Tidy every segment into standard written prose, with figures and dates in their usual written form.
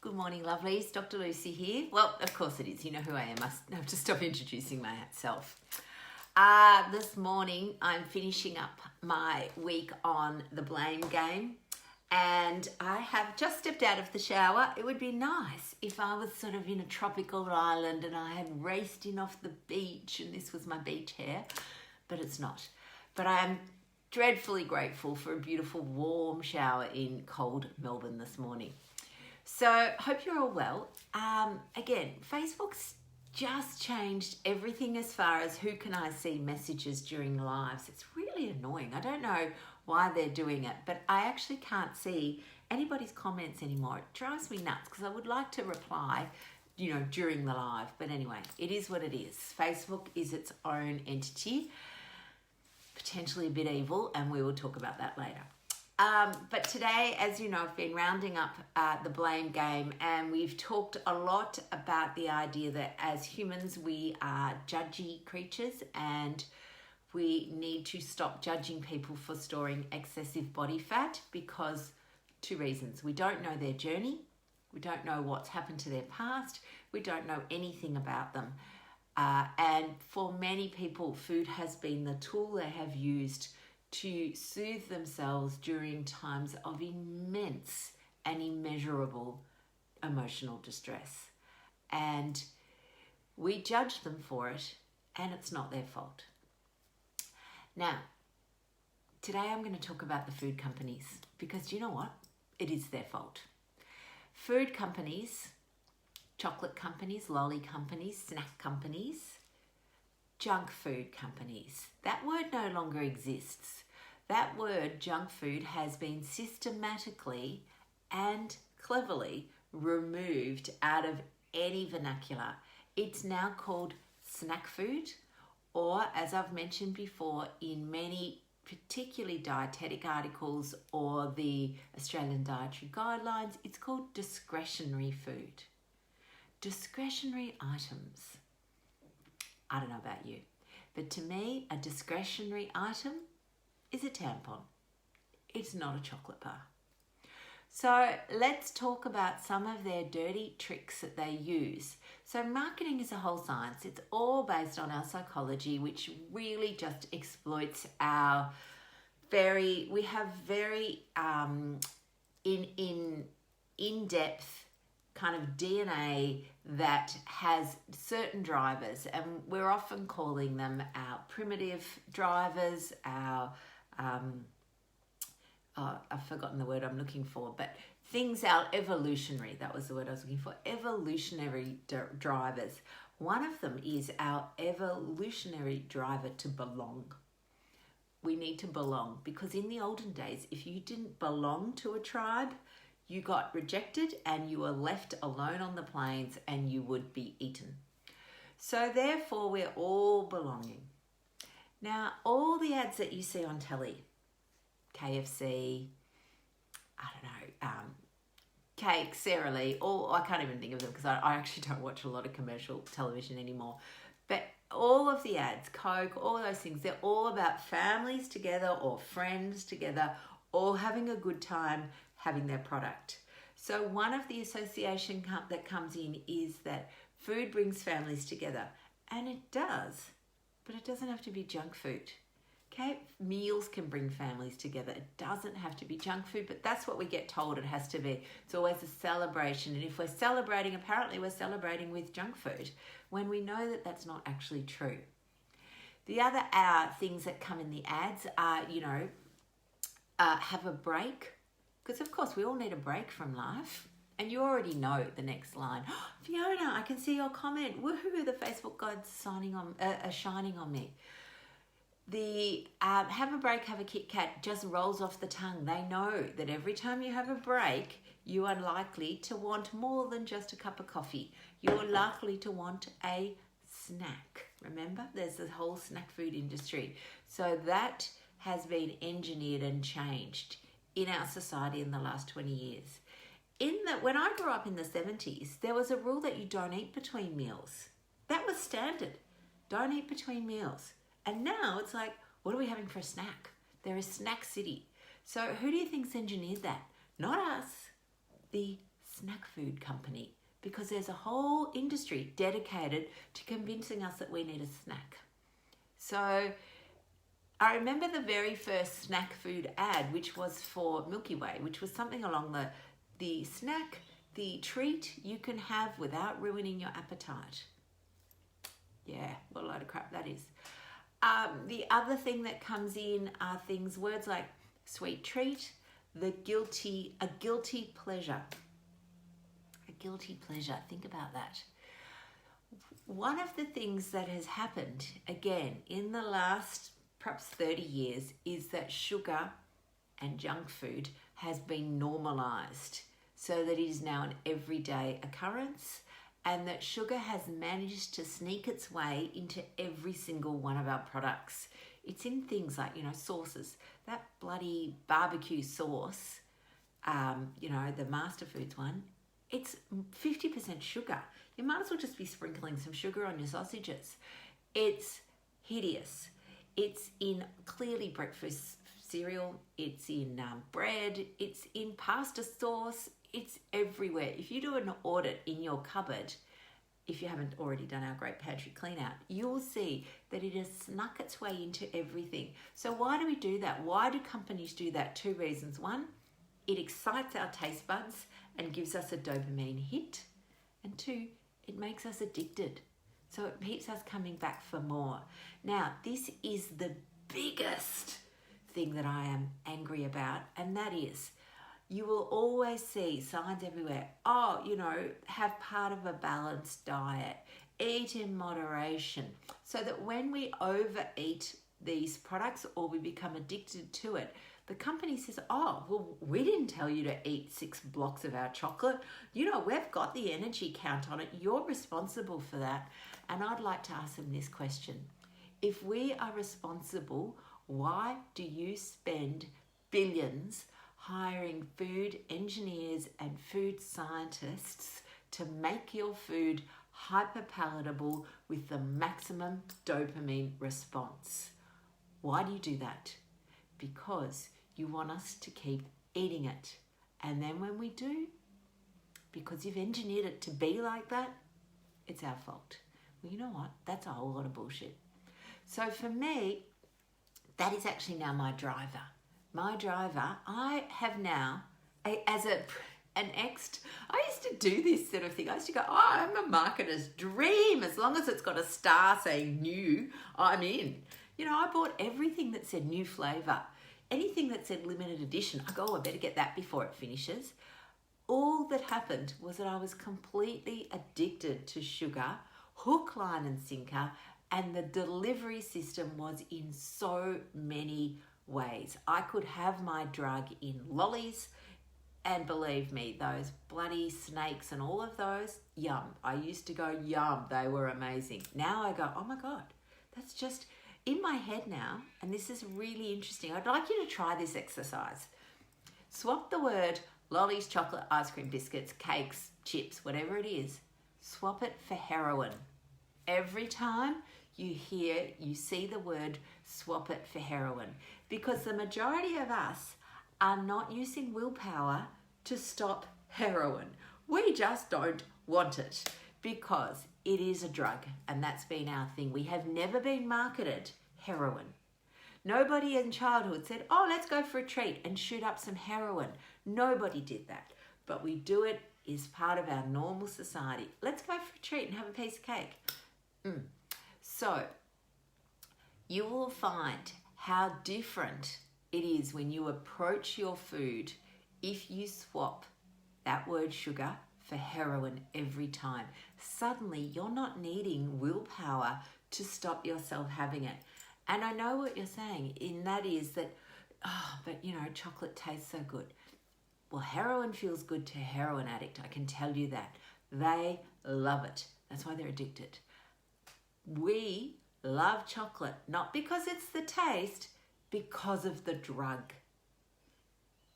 Good morning, lovelies. Dr. Lucy here. Well, of course it is. You know who I am. I have to stop introducing myself. This morning, I'm finishing up my week on the blame game. And I have just stepped out of the shower. It would be nice if I was sort of in a tropical island and I had raced in off the beach and this was my beach hair. But it's not. But I am dreadfully grateful for a beautiful warm shower in cold Melbourne this morning. So hope you're all well. Again, Facebook's just changed everything as far as who can I see messages during lives. It's really annoying. I don't know why they're doing it, but I actually can't see anybody's comments anymore. It drives me nuts because I would like to reply, during the live. But anyway, it is what it is. Facebook is its own entity, potentially a bit evil, and we will talk about that later. But today, as you know, I've been rounding up the blame game, and we've talked a lot about the idea that as humans, we are judgy creatures and we need to stop judging people for storing excessive body fat because two reasons. We don't know their journey. We don't know what's happened to their past. We don't know anything about them. And for many people, food has been the tool they have used to soothe themselves during times of immense and immeasurable emotional distress. And we judge them for it, and it's not their fault. Now, today I'm going to talk about the food companies because do you know what? It is their fault. Food companies, chocolate companies, lolly companies, snack companies, junk food companies. That word no longer exists. That word, junk food, has been systematically and cleverly removed out of any vernacular. It's now called snack food, or as I've mentioned before in many particularly dietetic articles or the Australian Dietary Guidelines, it's called discretionary food. Discretionary items. I don't know about you, but to me, a discretionary item is a tampon. It's not a chocolate bar. So let's talk about some of their dirty tricks that they use. So marketing is a whole science. It's all based on our psychology, which really just exploits our very in-depth kind of DNA that has certain drivers, and we're often calling them our primitive drivers, our I've forgotten the word I'm looking for, but our evolutionary, that was the word I was looking for, evolutionary drivers. One of them is our evolutionary driver to belong. We need to belong because in the olden days, if you didn't belong to a tribe, you got rejected and you were left alone on the plains and you would be eaten. So therefore, we're all belonging. Now, all the ads that you see on telly, KFC, Cake, Sara Lee, I can't even think of them because I actually don't watch a lot of commercial television anymore. But all of the ads, Coke, all those things, they're all about families together or friends together, all having a good time having their product. So one of the association that comes in is that food brings families together. And it does, but it doesn't have to be junk food. Okay, meals can bring families together. It doesn't have to be junk food, but that's what we get told it has to be. It's always a celebration. And if we're celebrating, apparently we're celebrating with junk food when we know that that's not actually true. The other things that come in the ads are, have a break. Because of course we all need a break from life. And you already know the next line. Oh, Fiona, I can see your comment. Woohoo, the Facebook gods are shining on me. The have a break, have a Kit Kat just rolls off the tongue. They know that every time you have a break, you are likely to want more than just a cup of coffee. You're likely to want a snack. Remember, there's the whole snack food industry. So that has been engineered and changed in our society in the last 20 years. When I grew up in the 70s, there was a rule that you don't eat between meals. That was standard. Don't eat between meals. And now it's like, what are we having for a snack? There is Snack City. So who do you think's engineered that? Not us, the snack food company because there's a whole industry dedicated to convincing us that we need a snack. So I remember the very first snack food ad, which was for Milky Way, which was something along the snack, the treat you can have without ruining your appetite. Yeah, what a load of crap that is. The other thing that comes in are words like sweet treat, a guilty pleasure. A guilty pleasure, think about that. One of the things that has happened, again, in the last perhaps 30 years, is that sugar and junk food has been normalized so that it is now an everyday occurrence, and that sugar has managed to sneak its way into every single one of our products. It's in things like, sauces. That bloody barbecue sauce, the Master Foods one, it's 50% sugar. You might as well just be sprinkling some sugar on your sausages. It's hideous. It's in clearly breakfast cereal. It's in bread. It's in pasta sauce. It's everywhere. If you do an audit in your cupboard, if you haven't already done our Great Pantry Clean Out, you'll see that it has snuck its way into everything. So why do we do that? Why do companies do that? 2 reasons. 1, it excites our taste buds and gives us a dopamine hit. And 2, it makes us addicted. So it keeps us coming back for more. Now, this is the biggest thing that I am angry about, and that is, you will always see signs everywhere. Have part of a balanced diet, eat in moderation, so that when we overeat these products or we become addicted to it, the company says, we didn't tell you to eat 6 blocks of our chocolate. We've got the energy count on it. You're responsible for that. And I'd like to ask them this question. If we are responsible, why do you spend billions hiring food engineers and food scientists to make your food hyper palatable with the maximum dopamine response? Why do you do that? Because you want us to keep eating it. And then when we do, because you've engineered it to be like that, it's our fault. Well, you know what? That's a whole lot of bullshit. So for me, that is actually now my driver. My driver, I have now, as an ex, I used to do this sort of thing. I used to go, I'm a marketer's dream. As long as it's got a star saying new, I'm in. I bought everything that said new flavour. Anything that said limited edition, I go, I better get that before it finishes. All that happened was that I was completely addicted to sugar, hook, line and sinker, and the delivery system was in so many ways. I could have my drug in lollies, and believe me, those bloody snakes and all of those, yum. I used to go, yum, they were amazing. Now I go, oh my God, that's just in my head now, and this is really interesting. I'd like you to try this exercise. Swap the word lollies, chocolate, ice cream, biscuits, cakes, chips, whatever it is. Swap it for heroin. Every time you see the word swap it for heroin, because the majority of us are not using willpower to stop heroin. We just don't want it because it is a drug, and that's been our thing. We have never been marketed heroin. Nobody in childhood said, let's go for a treat and shoot up some heroin. Nobody did that, but we do it as part of our normal society. Let's go for a treat and have a piece of cake. So you will find how different it is when you approach your food if you swap that word sugar for heroin every time. Suddenly you're not needing willpower to stop yourself having it. And I know what you're saying, and that is that, chocolate tastes so good. Well, heroin feels good to a heroin addict, I can tell you that. They love it. That's why they're addicted. We love chocolate, not because it's the taste, because of the drug.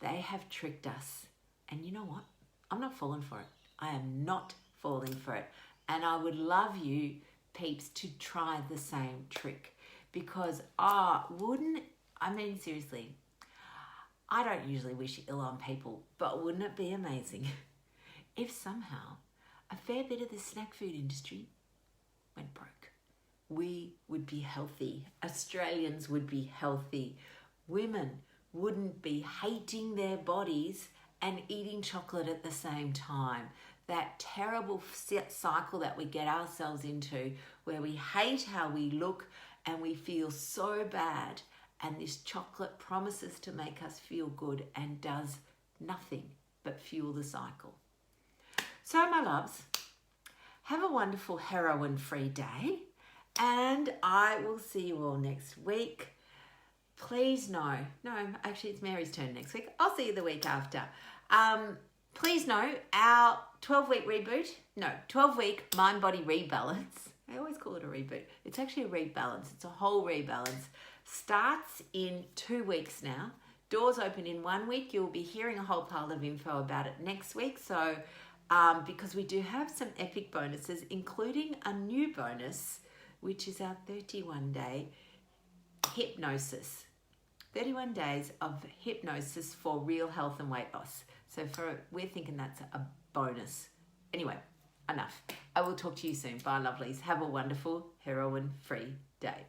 They have tricked us. And you know what? I'm not falling for it. I am not falling for it. And I would love you, peeps, to try the same trick. Because, seriously, I don't usually wish ill on people, but wouldn't it be amazing if somehow a fair bit of the snack food industry went broke? We would be healthy. Australians would be healthy. Women wouldn't be hating their bodies and eating chocolate at the same time. That terrible cycle that we get ourselves into where we hate how we look and we feel so bad, and this chocolate promises to make us feel good and does nothing but fuel the cycle. So my loves, have a wonderful heroin-free day, and I will see you all next week. Please no, actually it's Mary's turn next week. I'll see you the week after. Please know our 12-week mind-body rebalance. I always call it a reboot. It's actually a rebalance. It's a whole rebalance. Starts in 2 weeks now. Doors open in 1 week. You'll be hearing a whole pile of info about it next week. So, because we do have some epic bonuses, including a new bonus, which is our 31-day hypnosis. 31 days of hypnosis for real health and weight loss. So we're thinking that's a bonus. Anyway, enough. I will talk to you soon. Bye, lovelies. Have a wonderful heroin-free day.